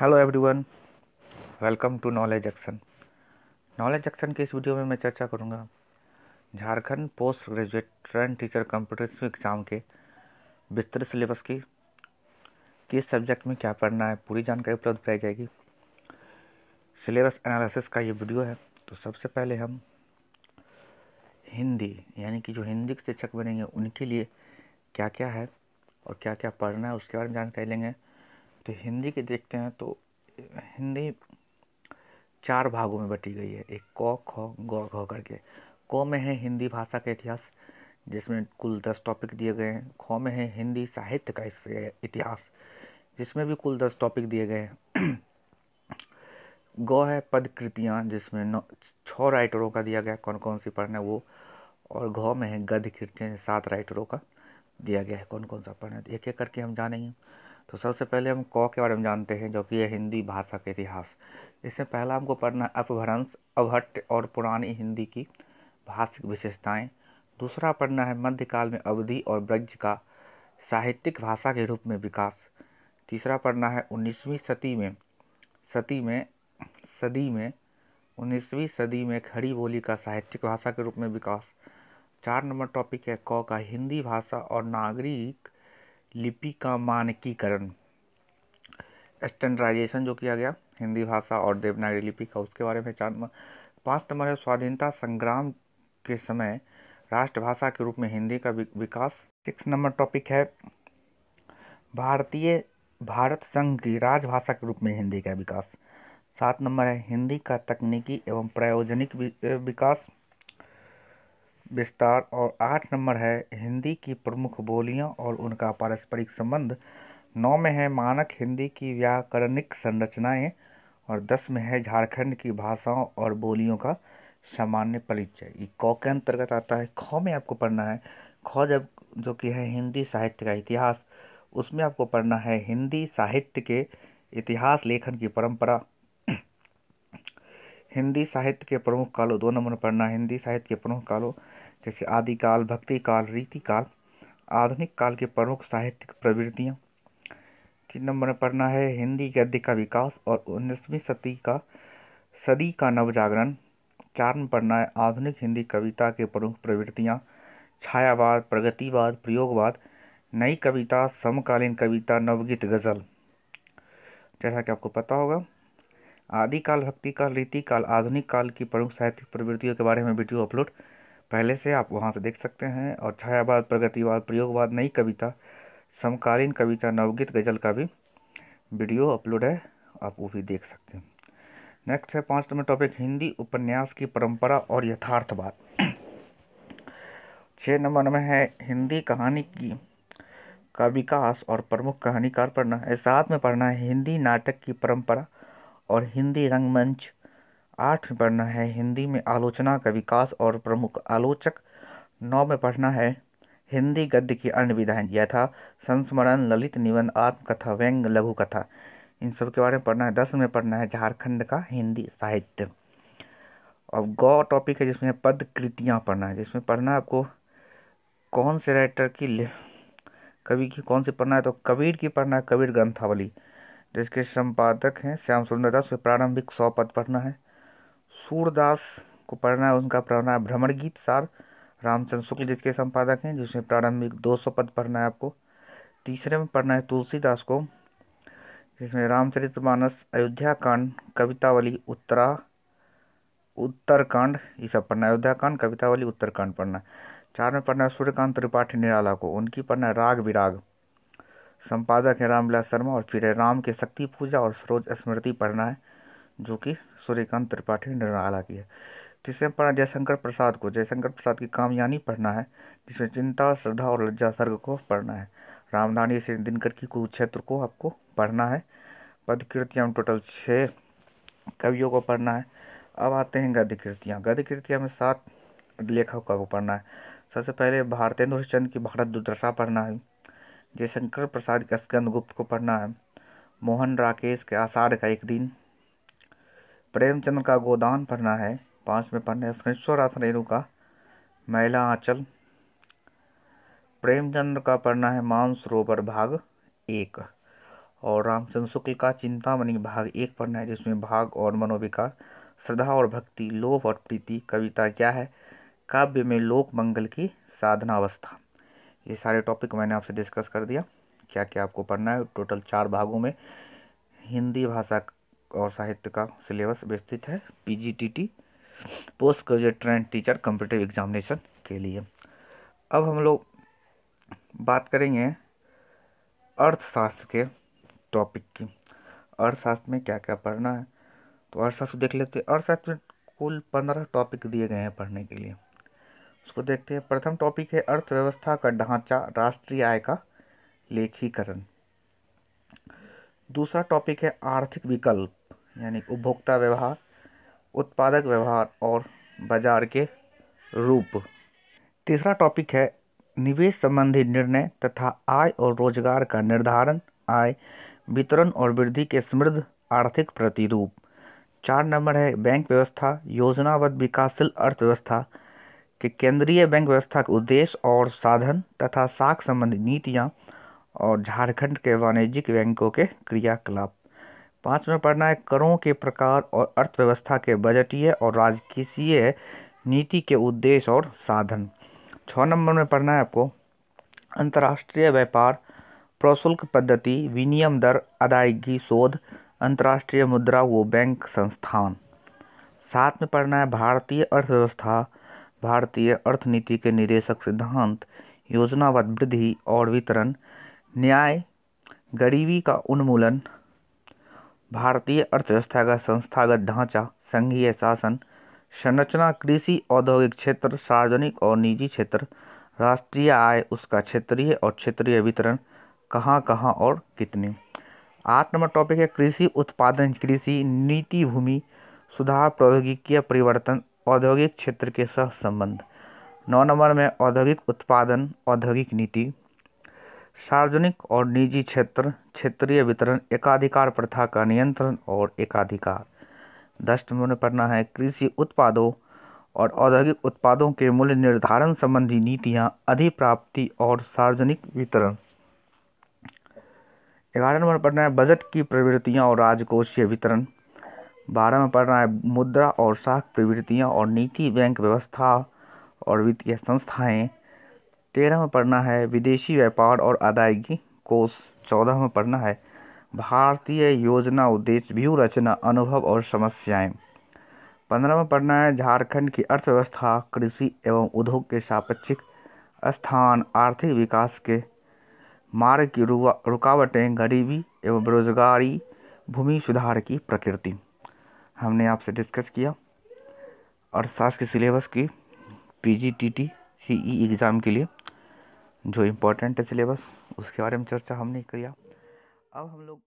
Hello everyone, welcome to knowledge action. Knowledge action की इस video में मैं चर्चा करूंगा Jharkhand post graduate trained teacher competitive exam के विस्तृत सिलेबस की किस सब्जेक्ट में क्या पढ़ना है, पूरी जानकारी उपलब्ध कराई जाएगी। सिलेबस एनालिसिस का ये वीडियो है। तो सबसे पहले हम हिंदी यानी कि जो हिंदी के शिक्षक बनेंगे उनके लिए क्या क्या है और क्या क्या पढ़ना है उसके बारे में जानकारी लेंगे। तो हिंदी के देखते हैं तो हिंदी 4 भागों में बटी गई है। एक क ख ग घ करके। क में है हिंदी भाषा का इतिहास, जिसमें कुल 10 टॉपिक दिए गए हैं। ख में है हिंदी साहित्य का इतिहास, जिसमें भी कुल 10 टॉपिक दिए गए हैं। ग है पद कृतियाँ, जिसमें 6 राइटरों का दिया गया कौन कौन सी पढ़ना है वो। और घ में है गद्य कृतियाँ, 7 राइटरों का दिया गया है कौन कौन सा पढ़ना है। एक एक करके हम जानेंगे। तो सबसे पहले हम क के बारे में जानते हैं, जो कि है हिंदी भाषा का इतिहास। इससे पहला हमको पढ़ना है अपभ्रंश, अवहट्ट और पुरानी हिंदी की भाषिक विशेषताएं। दूसरा पढ़ना है मध्यकाल में अवधी और ब्रज का साहित्यिक भाषा के रूप में विकास। तीसरा पढ़ना है 19वीं सदी में खड़ी बोली का साहित्यिक भाषा के रूप में विकास। 4 नंबर टॉपिक है क का हिंदी भाषा और नागरिक लिपि का मानकीकरण, स्टैंडर्डाइजेशन जो किया गया हिंदी भाषा और देवनागरी लिपि का, उसके बारे में 4 नंबर। 5 नंबर है स्वाधीनता संग्राम के समय राष्ट्रभाषा के रूप में हिंदी का विकास। 6 नंबर टॉपिक है भारत संघ की राजभाषा के रूप में हिंदी का विकास। 7 नंबर है हिंदी का तकनीकी एवं प्रायोजनिक विकास विस्तार। और 8 नंबर है हिंदी की प्रमुख बोलियां और उनका पारस्परिक संबंध। 9 में है मानक हिंदी की व्याकरणिक संरचनाएं। और 10 में है झारखंड की भाषाओं और बोलियों का सामान्य परिचय। ये क के अंतर्गत आता है। ख में आपको पढ़ना है ख जब जो कि है हिंदी साहित्य का इतिहास। उसमें आपको पढ़ना है हिंदी साहित्य के इतिहास, लेखन की परंपरा, हिंदी साहित्य के प्रमुख कालों। 2 नंबर पढ़ना है हिंदी साहित्य के प्रमुख कालों, जैसे आदिकाल, भक्ति काल, रीतिकाल, आधुनिक काल के प्रमुख साहित्यिक प्रवृत्तियाँ। 3 नंबर में पढ़ना है हिंदी गद्य का विकास और 19वीं सदी का नवजागरण। 4 में पढ़ना है आधुनिक हिंदी कविता के प्रमुख प्रवृत्तियाँ, छायावाद, प्रगतिवाद, प्रयोगवाद, नई कविता, समकालीन कविता, नवगीत, गज़ल। जैसा कि आपको पता होगा आदिकाल, भक्तिकाल, रीतिकाल, आधुनिक काल की प्रमुख साहित्यिक प्रवृत्तियों के बारे में वीडियो अपलोड पहले से आप वहां से देख सकते हैं। और छायावाद, प्रगतिवाद, प्रयोगवाद, नई कविता, समकालीन कविता, नवगीत, गज़ल का भी वीडियो अपलोड है, आप वो भी देख सकते हैं। नेक्स्ट है 5 नंबर टॉपिक हिंदी उपन्यास की परंपरा और यथार्थवाद। 6 नंबर में है हिंदी कहानी का विकास और प्रमुख कहानीकार पढ़ना है। 7 में पढ़ना है हिंदी नाटक की परंपरा और हिंदी रंगमंच। 8 में पढ़ना है हिंदी में आलोचना का विकास और प्रमुख आलोचक। 9 में पढ़ना है हिंदी गद्य की अन्य विधाएं, यथा संस्मरण, ललित निबंध, आत्मकथा, व्यंग, लघु कथा, इन सब के बारे में पढ़ना है। 10 में पढ़ना है झारखंड का हिंदी साहित्य। अब गौ टॉपिक है जिसमें पद कृतियाँ पढ़ना है, जिसमें पढ़ना है आपको कौन से राइटर की कवि की कौन सी पढ़ना है। तो कबीर की पढ़ना है, कबीर ग्रंथावली, जिसके संपादक हैं श्याम सुंदर दास। प्रारंभिक 100 पद पढ़ना है। सूरदास को पढ़ना है, उनका पढ़ना है भ्रमर गीत सार, रामचंद्र शुक्ल जिसके संपादक हैं, जिसमें प्रारंभिक 200 पद पढ़ना है आपको। तीसरे में पढ़ना है तुलसीदास को, जिसमें रामचरितमानस, अयोध्या कांड, कवितावली, उत्तरकांड, ये सब पढ़ना है। अयोध्या कांड, कवितावली, उत्तरकांड पढ़ना है। 4 में पढ़ना है सूर्यकांत त्रिपाठी निराला को, उनकी पढ़ना है राग विराग, संपादक है रामविलास शर्मा। और फिर है राम के शक्ति पूजा और सरोज स्मृति पढ़ना है, जो कि सूर्यकांत त्रिपाठी निराला की है। तीसरे में पढ़ना जयशंकर प्रसाद को, जयशंकर प्रसाद की कामयानी पढ़ना है, जिसमें चिंता, श्रद्धा और लज्जा सर्ग को पढ़ना है। रामधानी सिंह दिनकर की कुरुक्षेत्र को आपको पढ़ना है। पद कृतियाँ में टोटल 6 कवियों को पढ़ना है। अब आते हैं गद्य कृतियाँ। गद्य कृतियाँ में 7 लेखकों को पढ़ना है। सबसे पहले भारतेंदु हरिश्चंद्र की भारत दुर्दशा पढ़ना है। जयशंकर प्रसाद के स्कंदगुप्त को पढ़ना है। मोहन राकेश के आषाढ़ का एक दिन। प्रेमचंद्र का गोदान पढ़ना है। 5 में पढ़ना है सुरेश्वरनाथ रेणु का मैला आंचल। प्रेमचंद्र का पढ़ना है मानसरोवर भाग 1। और रामचंद्र शुक्ल का चिंतामणि भाग 1 पढ़ना है, जिसमें भाग और मनोविकार, श्रद्धा और भक्ति, लोभ और प्रीति, कविता क्या है, काव्य में लोक मंगल की साधनावस्था। ये सारे टॉपिक मैंने आपसे डिस्कस कर दिया। क्या क्या आपको पढ़ना है। टोटल 4 भागों में हिंदी भाषा और साहित्य का सिलेबस विस्तृत है, PGTT post graduate trained teacher competitive examination के लिए। अब हम लोग बात करेंगे अर्थशास्त्र के टॉपिक की। अर्थशास्त्र में क्या क्या पढ़ना है, तो अर्थशास्त्र देख लेते हैं। अर्थशास्त्र में कुल 15 टॉपिक दिए गए हैं पढ़ने के लिए, उसको देखते हैं। प्रथम टॉपिक है अर्थव्यवस्था का ढांचा, राष्ट्रीय आय का लेखीकरण। दूसरा टॉपिक है आर्थिक विकल्प, यानी उपभोक्ता व्यवहार, उत्पादक व्यवहार और बाजार के रूप। तीसरा टॉपिक है निवेश संबंधी निर्णय तथा आय और रोजगार का निर्धारण, आय वितरण और वृद्धि के समृद्ध आर्थिक प्रतिरूप। 4 नंबर है बैंक व्यवस्था, योजनाबद्ध विकासशील अर्थव्यवस्था के केंद्रीय बैंक व्यवस्था के उद्देश्य और साधन तथा साख संबंधी नीतियाँ और झारखंड के वाणिज्यिक बैंकों के क्रियाकलाप। 5 में पढ़ना है करों के प्रकार और अर्थव्यवस्था के बजटीय और राजकीय नीति के उद्देश्य और साधन। 6 नंबर में पढ़ना है आपको अंतर्राष्ट्रीय व्यापार, प्रशुल्क पद्धति, विनिमय दर, अदायगी शोध, अंतर्राष्ट्रीय मुद्रा व बैंक संस्थान। 7 में पढ़ना है भारतीय अर्थव्यवस्था, भारतीय अर्थनीति के निर्देशक सिद्धांत, योजनाबद्ध वृद्धि और वितरण, न्याय, गरीबी का उन्मूलन, भारतीय अर्थव्यवस्था का संस्थागत ढांचा, संघीय शासन, संरचना, कृषि, औद्योगिक क्षेत्र, सार्वजनिक और निजी क्षेत्र, राष्ट्रीय आय, उसका क्षेत्रीय और क्षेत्रीय वितरण, कहाँ कहाँ और कितने। 8 नंबर टॉपिक है कृषि उत्पादन, कृषि नीति, भूमि सुधार, प्रौद्योगिकीय परिवर्तन, औद्योगिक क्षेत्र के सह संबंध। 9 नंबर में औद्योगिक उत्पादन, औद्योगिक नीति, सार्वजनिक और निजी क्षेत्र, क्षेत्रीय वितरण, एकाधिकार प्रथा का नियंत्रण और एकाधिकार। 10 नंबर में पढ़ना है कृषि उत्पादों और औद्योगिक उत्पादों के मूल्य निर्धारण संबंधी नीतियां, अधिप्राप्ति और सार्वजनिक वितरण। 11 नंबर में पढ़ना है बजट की प्रवृत्तियां और राजकोषीय वितरण। 12 में पढ़ना है मुद्रा और साख प्रवृत्तियां और नीति, बैंक व्यवस्था और वित्तीय संस्थाएं। 13 में पढ़ना है विदेशी व्यापार और अदायगी कोष। 14 में पढ़ना है भारतीय योजना उद्देश्य, व्यूह रचना, अनुभव और समस्याएं। 15 में पढ़ना है झारखंड की अर्थव्यवस्था, कृषि एवं उद्योग के सापेक्षिक स्थान, आर्थिक विकास के मार्ग की रुकावटें, गरीबी एवं बेरोजगारी, भूमि सुधार की प्रकृति। हमने आपसे डिस्कस किया अर्थशास्त्र के सिलेबस की PGTT CE एग्ज़ाम के लिए जो इम्पोर्टेंट है सिलेबस, उसके बारे में चर्चा हमने किया। अब हम लोग